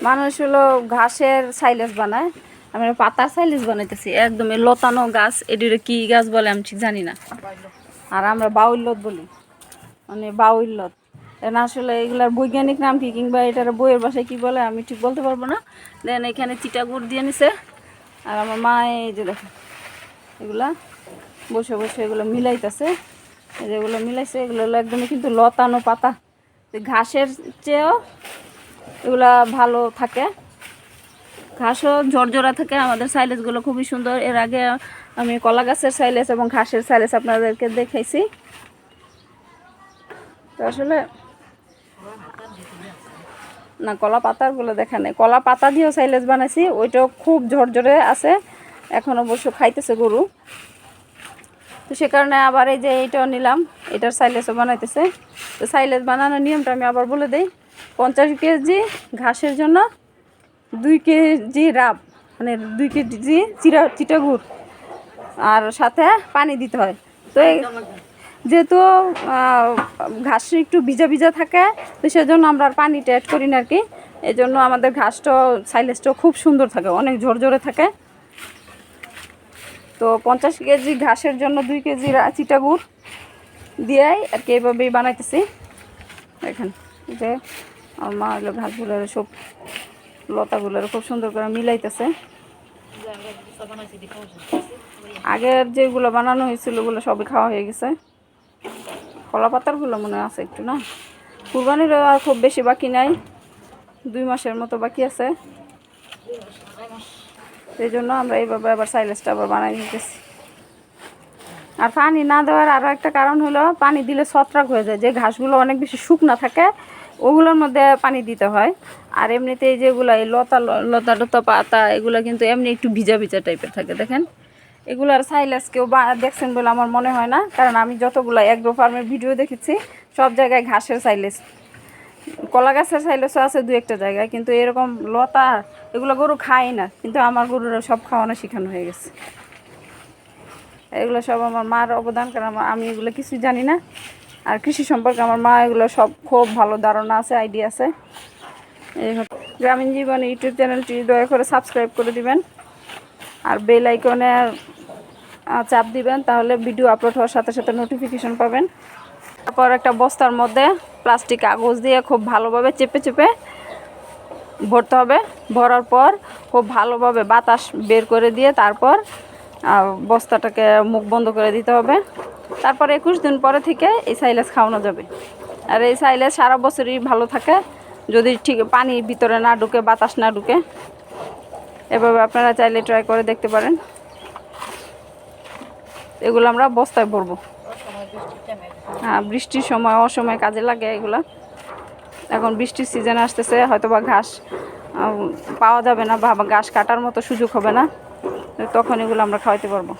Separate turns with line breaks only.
মানুষ হলো ঘাসের সাইলেজ বানায়, আমি পাতার সাইলেজ বানাইতেছি। একদম লতানো গাছ, এটির কি গাছ বলে আমি ঠিক জানি না, আর আমরা বাউল্লত বলি, মানে বাউল্লত। না আসলে এগুলার বৈজ্ঞানিক নাম কি কিংবা এটার বইয়ের বাসায় কি বলে আমি ঠিক বলতে পারবো না। দেন এখানে চিটা গুড় দিয়ে নিছে, আর আমার মা এই যে দেখো এগুলা বসে বসে এগুলো মিলাইতেছে। যেগুলো মিলাইছে এগুলো হলো একদমই কিন্তু লতানো পাতা, ঘাসের চেয়েও এগুলা ভালো থাকে, ঘাসও ঝরঝরা থাকে। আমাদের সাইলেজগুলো খুবই সুন্দর। এর আগে আমি কলা গাছের সাইলেজ এবং ঘাসের সাইলেজ আপনাদেরকে দেখাইছি। তো আসলে না, কলা পাতারগুলো দেখা নেই, কলা পাতা দিয়েও সাইলেজ বানাইছি, ওইটাও খুব ঝরঝরে আছে, এখন অবশ্য খাইতেছে গরু। তো সে কারণে আবার এই যে এইটাও নিলাম, এটার সাইলেজও বানাইতেছে। তো সাইলেজ বানানোর নিয়মটা আমি আবার বলে দিই। 50 কেজি ঘাসের জন্য 2 কেজি রাব, মানে 2 কেজি চিটা গুড়, আর সাথে পানি দিতে হয়। তো যেহেতু ঘাস একটু ভিজা ভিজা থাকে, তো সেজন্য আমরা আর পানিটা অ্যাড করি না আর কি। এই জন্য আমাদের ঘাসটাও সাইলেজটাও খুব সুন্দর থাকে, অনেক ঝরঝরে থাকে। তো 50 কেজি ঘাসের জন্য 2 কেজি চিটা গুড় দিয়ে আর কি এইভাবেই বানাইতেছি। দেখেন যে আমার মা হলো ঘাসগুলোর সব লতাগুলোর খুব সুন্দর করে মিলাইতেছে। আগের যেগুলো বানানো হয়েছিল ওগুলো সবই খাওয়া হয়ে গেছে। কলা পাতারগুলো মনে আছে একটু, না কুরবানির আর খুব বেশি বাকি নাই, 2 মাসের মতো বাকি আছে। সেই জন্য আমরা এইভাবে আবার সাইলেজটা আবার বানাই নিতেছি। আর পানি না দেওয়ার আরও একটা কারণ হলো, পানি দিলে ছত্রাক হয়ে যায়, যে ঘাসগুলো অনেক বেশি শুকনা থাকে ওগুলোর মধ্যে পানি দিতে হয়। আর এমনিতে এই যেগুলো এই লতা লতা পাতা এগুলো কিন্তু এমনি একটু ভিজা ভিজা টাইপের থাকে। দেখেন এগুলার সাইলেজ কেউ দেখছেন বলে আমার মনে হয় না, কারণ আমি যতগুলো অ্যাগ্রো ফার্মের ভিডিও দেখেছি সব জায়গায় ঘাসের সাইলেজ, কলা গাছের সাইলেজও আছে 2-1টা জায়গায়, কিন্তু এরকম লতা এগুলো গরু খায় না, কিন্তু আমার গরুরা সব খাওয়ানো শেখানো হয়ে গেছে। এগুলো সব আমার মার অবদান, কারণ আমি এগুলো কিছুই জানি না। আর কৃষি সম্পর্কে আমার মা এগুলো সব খুব ভালো ধারণা আছে, আইডিয়া আছে। গ্রামীণ জীবন ইউটিউব চ্যানেলটি দয়া করে সাবস্ক্রাইব করে দিবেন, আর বেল আইকনে চাপ দিবেন, তাহলে ভিডিও আপলোড হওয়ার সাথে সাথে নোটিফিকেশন পাবেন। তারপর একটা বস্তার মধ্যে প্লাস্টিক কাগজ দিয়ে খুব ভালোভাবে চেপে চেপে ভরতে হবে। ভরার পর খুব ভালোভাবে বাতাস বের করে দিয়ে তারপর বস্তাটাকে মুখ বন্ধ করে দিতে হবে। তারপর 21 দিন পরে থেকে এই সাইলেজ খাওয়ানো যাবে। আর এই সাইলেজ সারা বছরই ভালো থাকে, যদি ঠিক পানি ভিতরে না ঢুকে, বাতাস না ঢুকে। এভাবে আপনারা চাইলে ট্রাই করে দেখতে পারেন। এগুলো আমরা বস্তায় ভরবো। হ্যাঁ, বৃষ্টির সময় অসময় কাজে লাগে এগুলা। এখন বৃষ্টির সিজন আসতেছে, হয়তো বা ঘাস পাওয়া যাবে না বা ঘাস কাটার মতো সুযোগ হবে না, তখন এগুলো আমরা খাওয়াইতে পারবো।